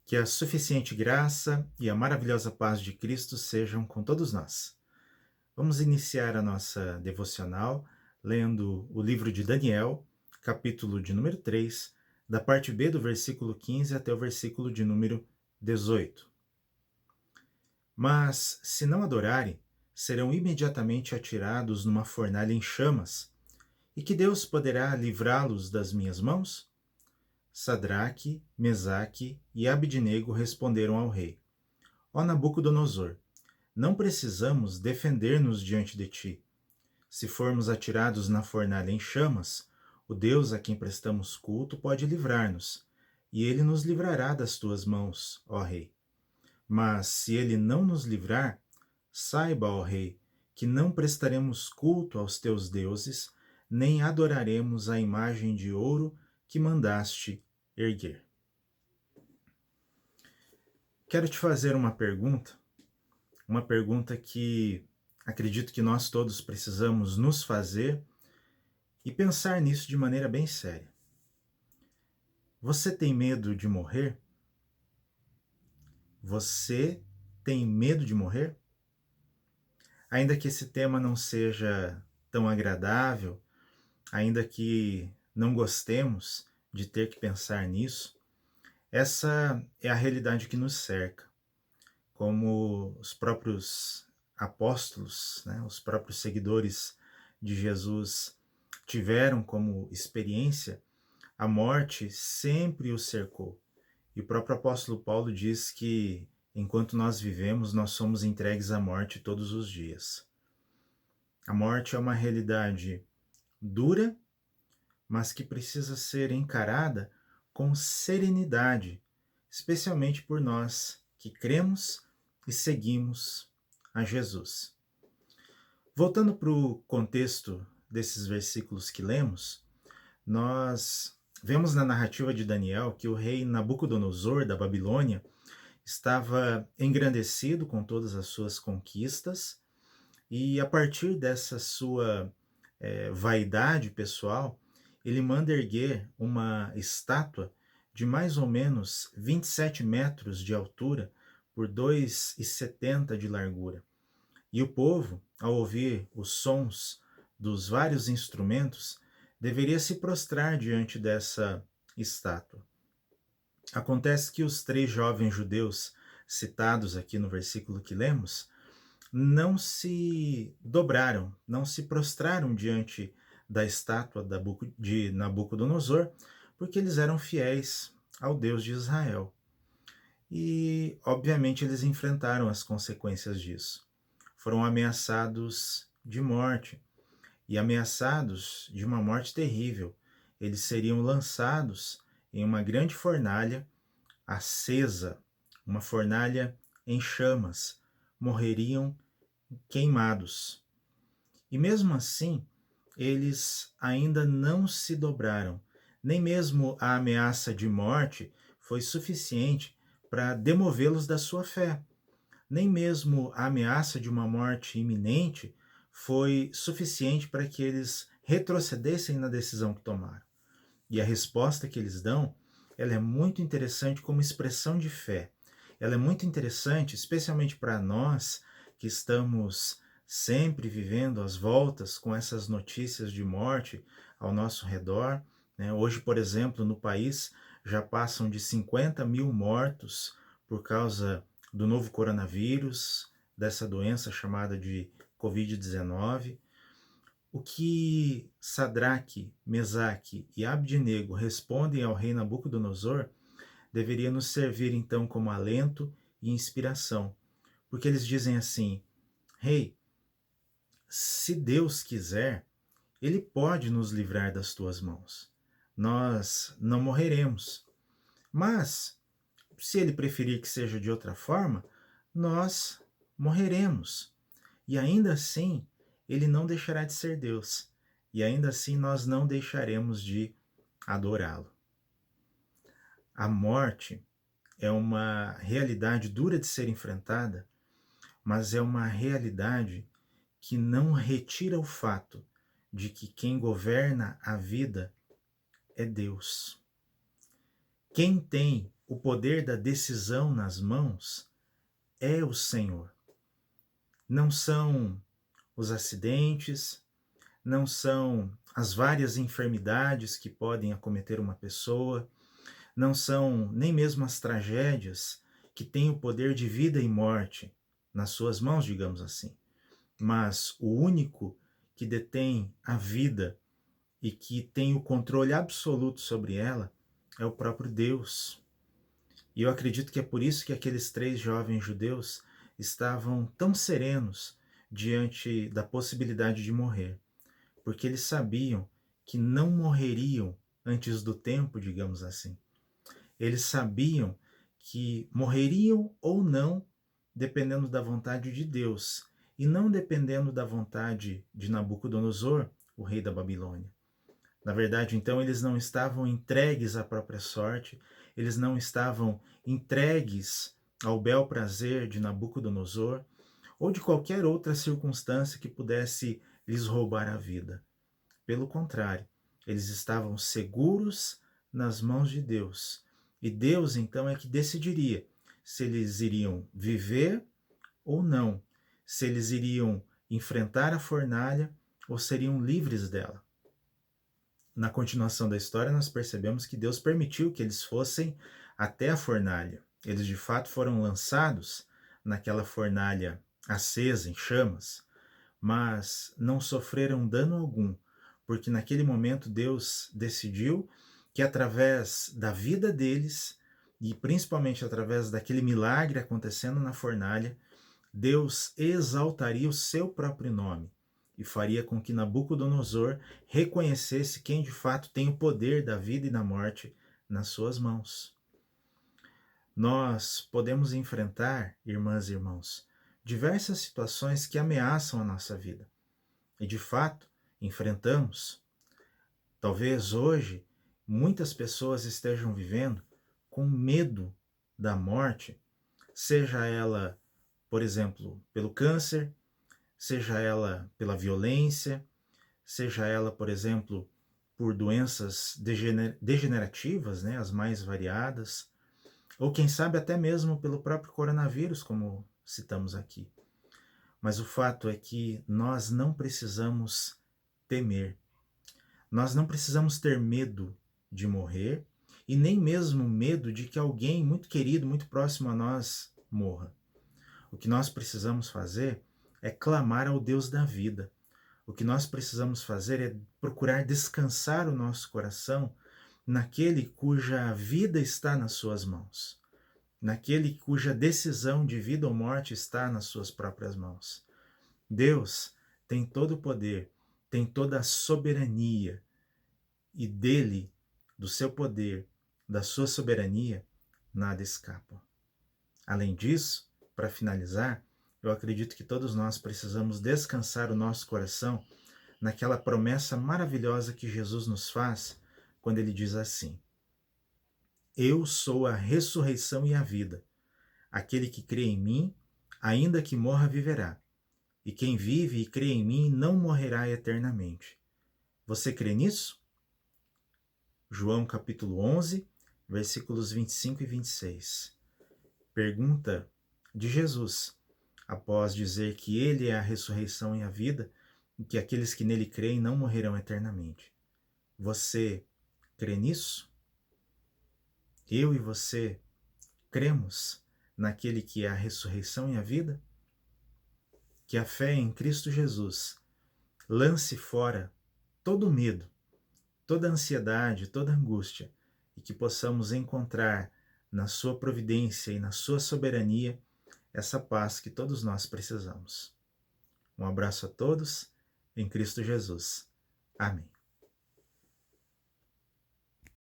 Que a suficiente graça e a maravilhosa paz de Cristo sejam com todos nós. Vamos iniciar a nossa devocional lendo o livro de Daniel, capítulo de número 3, da parte B do versículo 15 até o versículo de número 18. Mas, se não adorarem, serão imediatamente atirados numa fornalha em chamas. E que Deus poderá livrá-los das minhas mãos? Sadraque, Mesaque e Abidnego responderam ao rei: Ó Nabucodonosor, não precisamos defender-nos diante de ti. Se formos atirados na fornalha em chamas, o Deus a quem prestamos culto pode livrar-nos, e ele nos livrará das tuas mãos, ó rei. Mas se ele não nos livrar, saiba, ó rei, que não prestaremos culto aos teus deuses, nem adoraremos a imagem de ouro que mandaste erguer. Quero te fazer uma pergunta que acredito que nós todos precisamos nos fazer e pensar nisso de maneira bem séria. Você tem medo de morrer? Você tem medo de morrer? Ainda que esse tema não seja tão agradável, ainda que não gostemos de ter que pensar nisso, essa é a realidade que nos cerca. Como os próprios apóstolos, né, os próprios seguidores de Jesus tiveram como experiência, a morte sempre o cercou. E o próprio apóstolo Paulo diz que enquanto nós vivemos, nós somos entregues à morte todos os dias. A morte é uma realidade dura, mas que precisa ser encarada com serenidade, especialmente por nós que cremos e seguimos a Jesus. Voltando para o contexto desses versículos que lemos, nós vemos na narrativa de Daniel que o rei Nabucodonosor da Babilônia estava engrandecido com todas as suas conquistas e a partir dessa sua vaidade pessoal, ele manda erguer uma estátua de mais ou menos 27 metros de altura por 2,70 de largura. E o povo, ao ouvir os sons dos vários instrumentos, deveria se prostrar diante dessa estátua. Acontece que os 3 judeus citados aqui no versículo que lemos não se dobraram, não se prostraram diante da estátua de Nabucodonosor, porque eles eram fiéis ao Deus de Israel. E, obviamente, eles enfrentaram as consequências disso. Foram ameaçados de morte, e ameaçados de uma morte terrível. Eles seriam lançados em uma grande fornalha acesa, uma fornalha em chamas, morreriam queimados. E mesmo assim, eles ainda não se dobraram. Nem mesmo a ameaça de morte foi suficiente para demovê-los da sua fé. Nem mesmo a ameaça de uma morte iminente foi suficiente para que eles retrocedessem na decisão que tomaram. E a resposta que eles dão, ela é muito interessante como expressão de fé. Ela é muito interessante, especialmente para nós que estamos sempre vivendo às voltas com essas notícias de morte ao nosso redor. Hoje, por exemplo, no país já passam de 50 mil mortos por causa do novo coronavírus, dessa doença chamada de Covid-19. O que Sadraque, Mesaque e Abidnego respondem ao rei Nabucodonosor deveria nos servir então como alento e inspiração, porque eles dizem assim: Rei, se Deus quiser, Ele pode nos livrar das tuas mãos. Nós não morreremos. Mas, se Ele preferir que seja de outra forma, nós morreremos. E ainda assim, Ele não deixará de ser Deus. E ainda assim, nós não deixaremos de adorá-lo. A morte é uma realidade dura de ser enfrentada, mas é uma realidade que não retira o fato de que quem governa a vida é Deus. Quem tem o poder da decisão nas mãos é o Senhor. Não são os acidentes, não são as várias enfermidades que podem acometer uma pessoa, não são nem mesmo as tragédias que têm o poder de vida e morte nas suas mãos, digamos assim. Mas o único que detém a vida e que tem o controle absoluto sobre ela é o próprio Deus. E eu acredito que é por isso que aqueles 3 jovens judeus estavam tão serenos diante da possibilidade de morrer, porque eles sabiam que não morreriam antes do tempo, digamos assim. Eles sabiam que morreriam ou não, dependendo da vontade de Deus, e não dependendo da vontade de Nabucodonosor, o rei da Babilônia. Na verdade, então, eles não estavam entregues à própria sorte, eles não estavam entregues ao bel prazer de Nabucodonosor ou de qualquer outra circunstância que pudesse lhes roubar a vida. Pelo contrário, eles estavam seguros nas mãos de Deus. E Deus, então, é que decidiria se eles iriam viver ou não, se eles iriam enfrentar a fornalha ou seriam livres dela. Na continuação da história, nós percebemos que Deus permitiu que eles fossem até a fornalha. Eles de fato foram lançados naquela fornalha acesa, em chamas, mas não sofreram dano algum, porque naquele momento Deus decidiu que através da vida deles, e principalmente através daquele milagre acontecendo na fornalha, Deus exaltaria o seu próprio nome e faria com que Nabucodonosor reconhecesse quem de fato tem o poder da vida e da morte nas suas mãos. Nós podemos enfrentar, irmãs e irmãos, diversas situações que ameaçam a nossa vida. E de fato, enfrentamos. Talvez hoje muitas pessoas estejam vivendo com medo da morte, seja ela, por exemplo, pelo câncer, seja ela pela violência, seja ela, por exemplo, por doenças degenerativas, né, as mais variadas, ou quem sabe até mesmo pelo próprio coronavírus, como citamos aqui. Mas o fato é que nós não precisamos temer. Nós não precisamos ter medo de morrer e nem mesmo medo de que alguém muito querido, muito próximo a nós, morra. O que nós precisamos fazer é clamar ao Deus da vida. O que nós precisamos fazer é procurar descansar o nosso coração naquele cuja vida está nas suas mãos, naquele cuja decisão de vida ou morte está nas suas próprias mãos. Deus tem todo o poder, tem toda a soberania, e dele, do seu poder, da sua soberania, nada escapa. Além disso, para finalizar, eu acredito que todos nós precisamos descansar o nosso coração naquela promessa maravilhosa que Jesus nos faz quando ele diz assim: Eu sou a ressurreição e a vida. Aquele que crê em mim, ainda que morra, viverá. E quem vive e crê em mim não morrerá eternamente. Você crê nisso? João capítulo 11, versículos 25 e 26. Pergunta de Jesus, após dizer que ele é a ressurreição e a vida, e que aqueles que nele creem não morrerão eternamente. Você crê nisso? Eu e você cremos naquele que é a ressurreição e a vida? Que a fé em Cristo Jesus lance fora todo o medo, toda a ansiedade, toda a angústia, e que possamos encontrar na sua providência e na sua soberania essa paz que todos nós precisamos. Um abraço a todos, em Cristo Jesus. Amém.